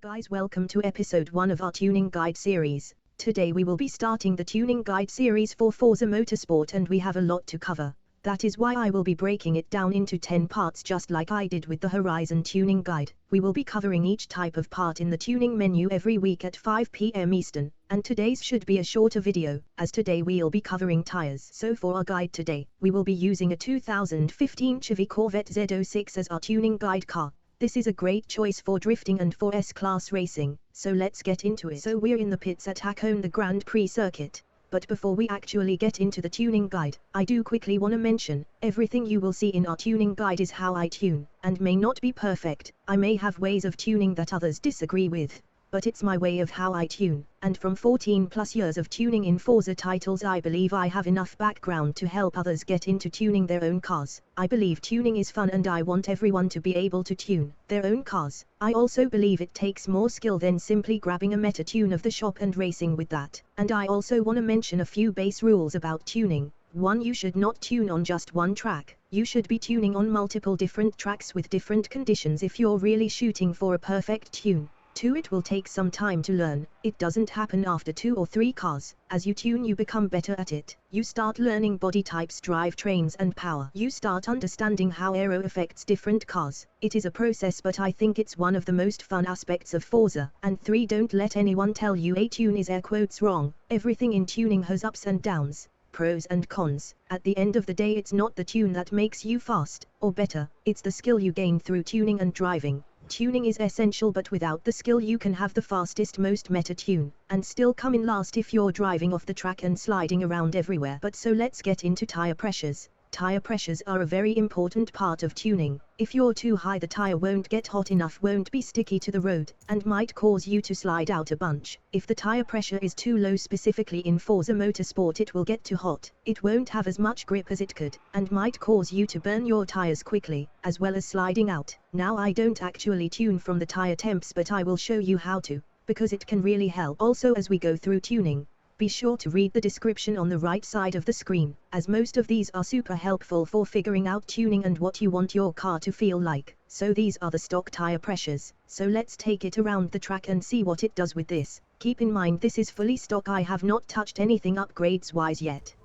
Guys, welcome to episode 1 of our tuning guide series. Today we will be starting the tuning guide series for Forza Motorsport and we have a lot to cover. That is why I will be breaking it down into 10 parts just like I did with the Horizon tuning guide. We will be covering each type of part in the tuning menu every week at 5 p.m. Eastern, and today's should be a shorter video, as today we'll be covering tires. So for our guide today, we will be using a 2015 Chevy Corvette Z06 as our tuning guide car. This is a great choice for drifting and for S-Class racing, so let's get into it. So we're in the pits at Hakone, the Grand Prix circuit. But before we actually get into the tuning guide, I do quickly want to mention, everything you will see in our tuning guide is how I tune, and may not be perfect. I may have ways of tuning that others disagree with, but it's my way of how I tune, and from 14 plus years of tuning in Forza titles I believe I have enough background to help others get into tuning their own cars. I believe tuning is fun and I want everyone to be able to tune their own cars. I also believe it takes more skill than simply grabbing a meta tune of the shop and racing with that. And I also want to mention a few base rules about tuning. 1. You should not tune on just one track. You should be tuning on multiple different tracks with different conditions if you're really shooting for a perfect tune. 2. It will take some time to learn. It doesn't happen after 2 or 3 cars. As you tune you become better at it. You start learning body types, drivetrains and power. You start understanding how aero affects different cars. It is a process, but I think it's one of the most fun aspects of Forza. And 3. Don't let anyone tell you a tune is air quotes wrong. Everything in tuning has ups and downs, pros and cons. At the end of the day it's not the tune that makes you fast or better, it's the skill you gain through tuning and driving. Tuning is essential, but without the skill you can have the fastest, most meta tune, and still come in last if you're driving off the track and sliding around everywhere. But so let's get into tire pressures. Tire pressures are a very important part of tuning. If you're too high the tire won't get hot enough, won't be sticky to the road, and might cause you to slide out a bunch. If the tire pressure is too low, specifically in Forza Motorsport, it will get too hot. It won't have as much grip as it could, and might cause you to burn your tires quickly, as well as sliding out. Now I don't actually tune from the tire temps, but I will show you how to, because it can really help. Also, as we go through tuning, be sure to read the description on the right side of the screen, as most of these are super helpful for figuring out tuning and what you want your car to feel like. So these are the stock tire pressures, so let's take it around the track and see what it does with this. Keep in mind this is fully stock, I have not touched anything upgrades wise yet.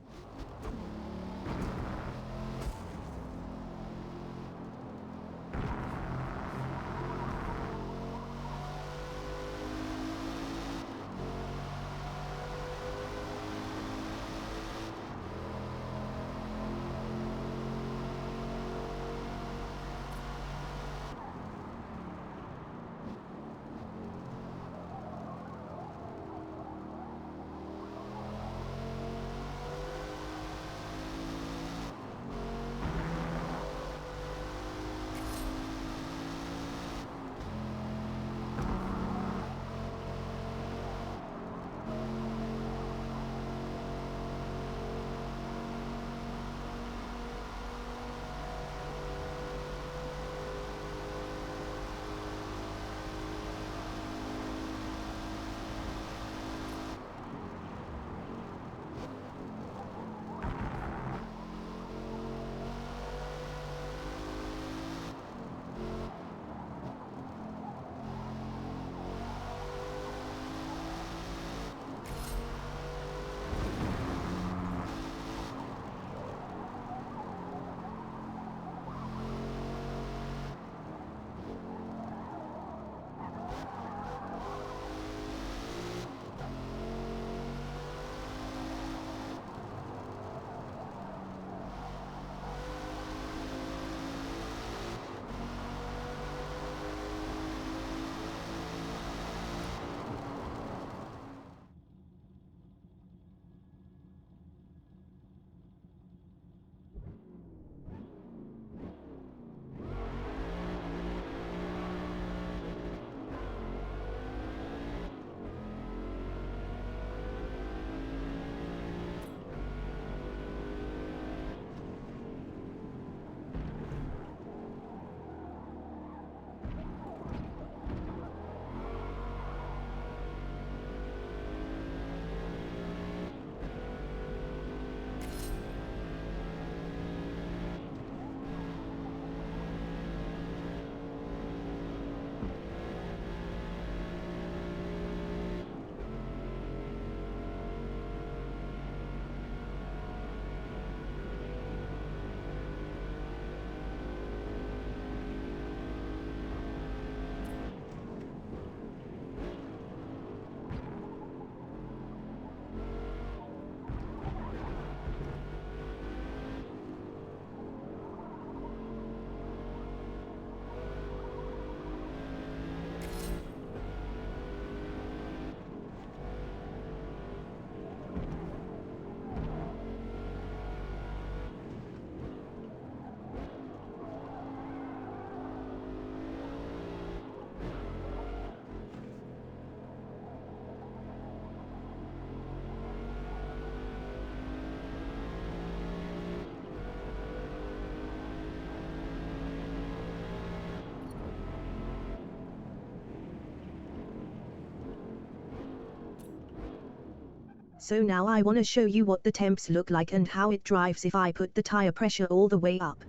So now I wanna show you what the temps look like and how it drives if I put the tire pressure all the way up.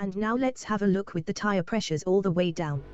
And now let's have a look with the tire pressures all the way down.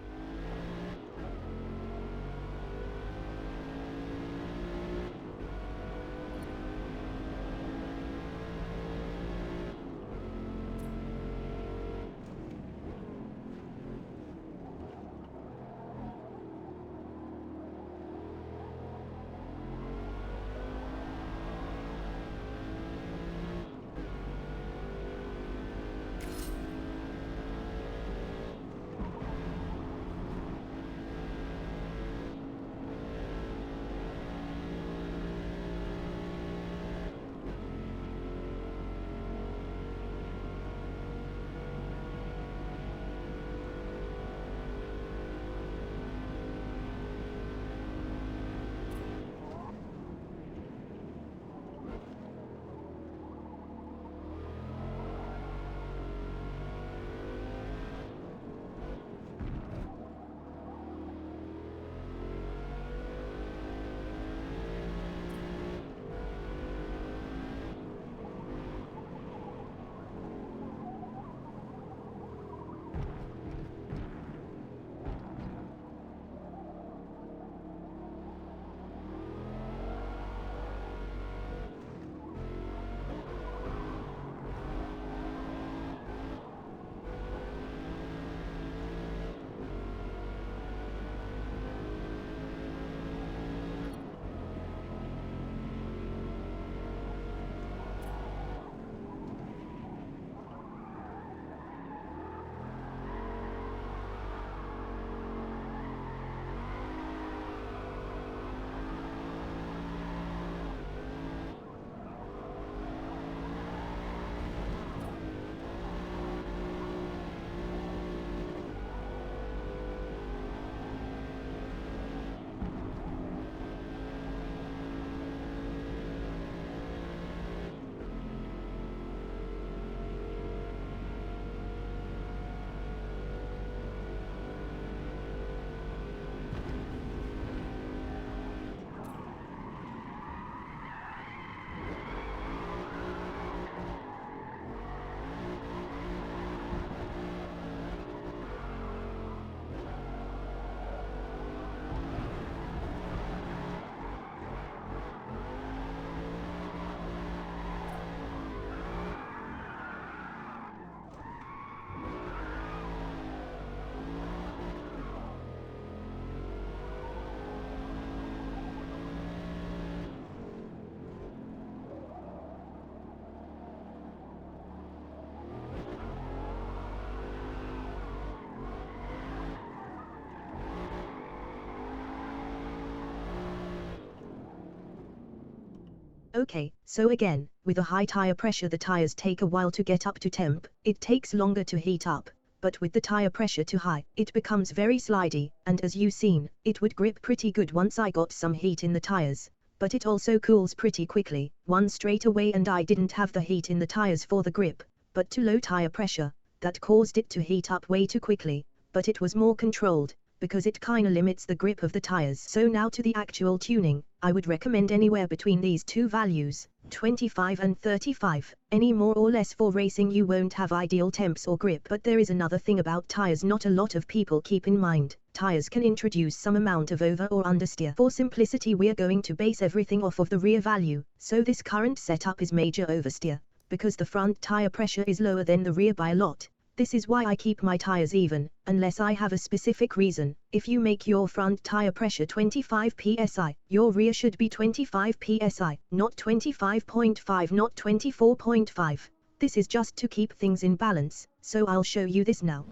Okay, so again, with a high tire pressure the tires take a while to get up to temp, it takes longer to heat up, but with the tire pressure too high, it becomes very slidey, and as you seen, it would grip pretty good once I got some heat in the tires, but it also cools pretty quickly, one straight away, and I didn't have the heat in the tires for the grip, but too low tire pressure, that caused it to heat up way too quickly, but it was more controlled, because it kinda limits the grip of the tires. So now to the actual tuning, I would recommend anywhere between these two values, 25 and 35, any more or less for racing you won't have ideal temps or grip. But there is another thing about tires not a lot of people keep in mind, tires can introduce some amount of over or understeer. For simplicity we are going to base everything off of the rear value, so this current setup is major oversteer, because the front tire pressure is lower than the rear by a lot. This is why I keep my tires even, unless I have a specific reason. If you make your front tire pressure 25 psi, your rear should be 25 psi, not 25.5, not 24.5. This is just to keep things in balance, so I'll show you this now.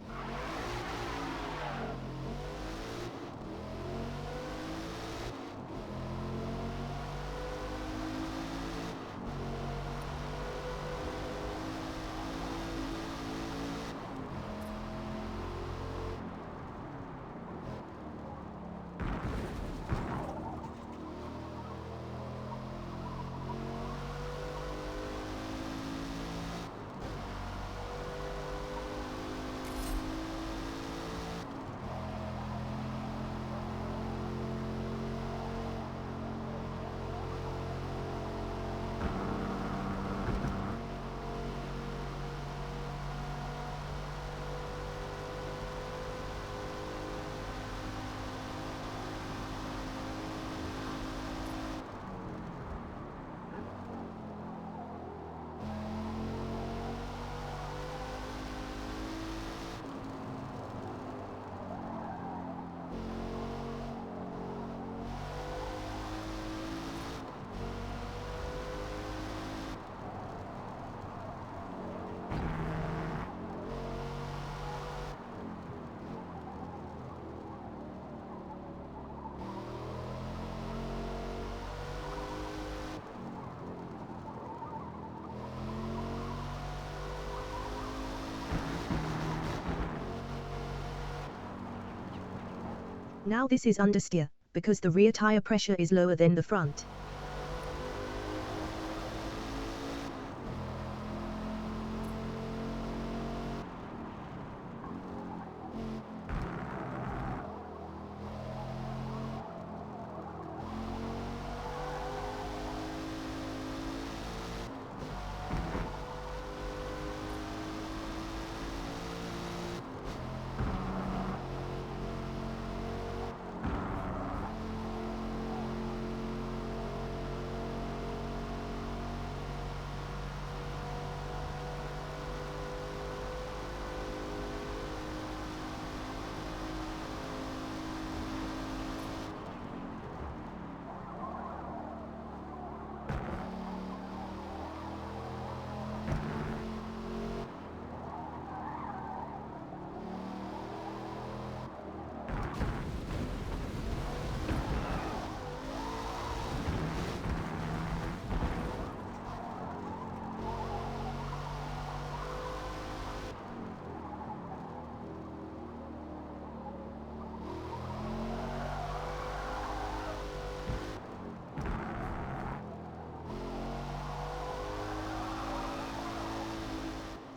Now this is understeer, because the rear tire pressure is lower than the front.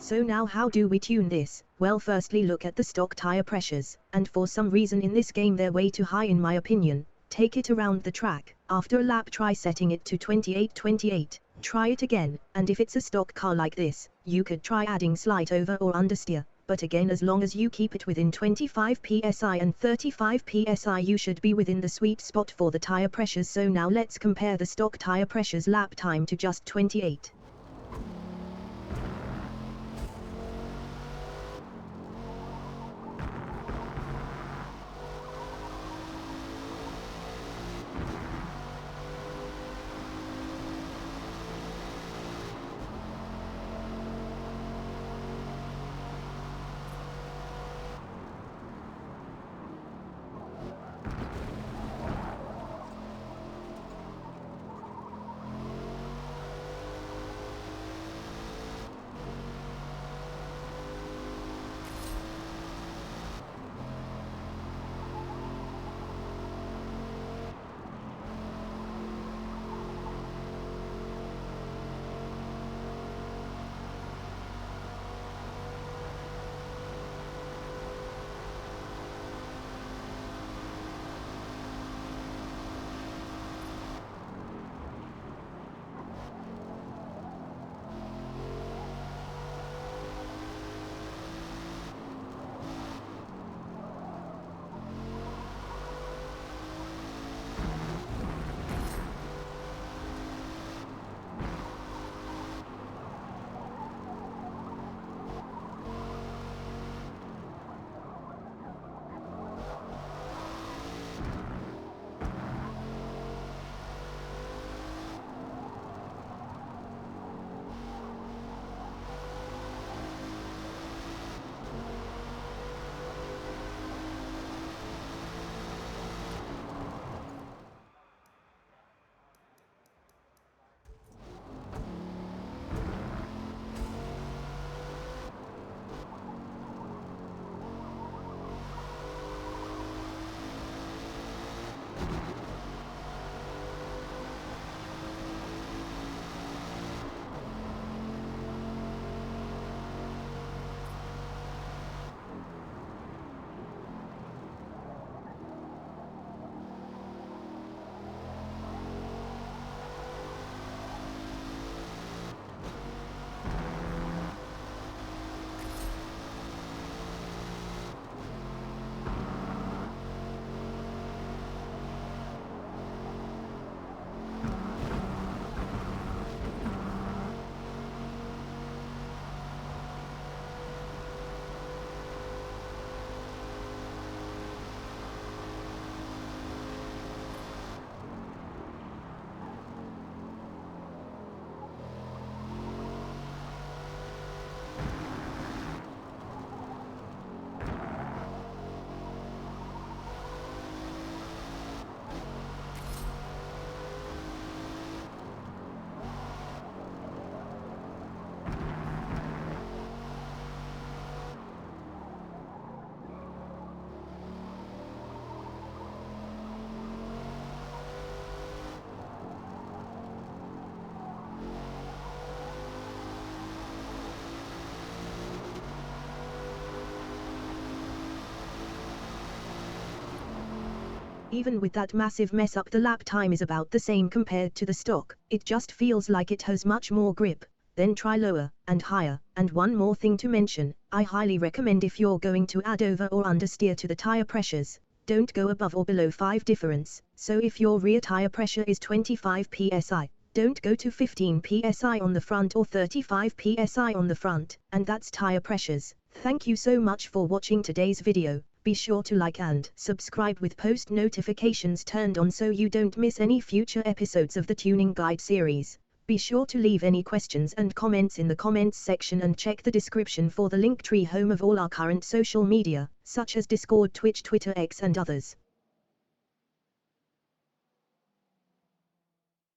So now how do we tune this? Well, firstly look at the stock tire pressures, and for some reason in this game they're way too high in my opinion. Take it around the track, after a lap try setting it to 28, try it again, and if it's a stock car like this, you could try adding slight over or understeer, but again as long as you keep it within 25 psi and 35 psi you should be within the sweet spot for the tire pressures. So now let's compare the stock tire pressures lap time to just 28. Even with that massive mess up, the lap time is about the same compared to the stock. It just feels like it has much more grip. Then try lower and higher. And one more thing to mention, I highly recommend if you're going to add over or understeer to the tire pressures, don't go above or below 5 difference. So if your rear tire pressure is 25 psi, don't go to 15 psi on the front or 35 psi on the front. And that's tire pressures. Thank you so much for watching today's video. Be sure to like and subscribe with post notifications turned on so you don't miss any future episodes of the Tuning Guide series. Be sure to leave any questions and comments in the comments section and check the description for the link tree home of all our current social media, such as Discord, Twitch, Twitter, X and others.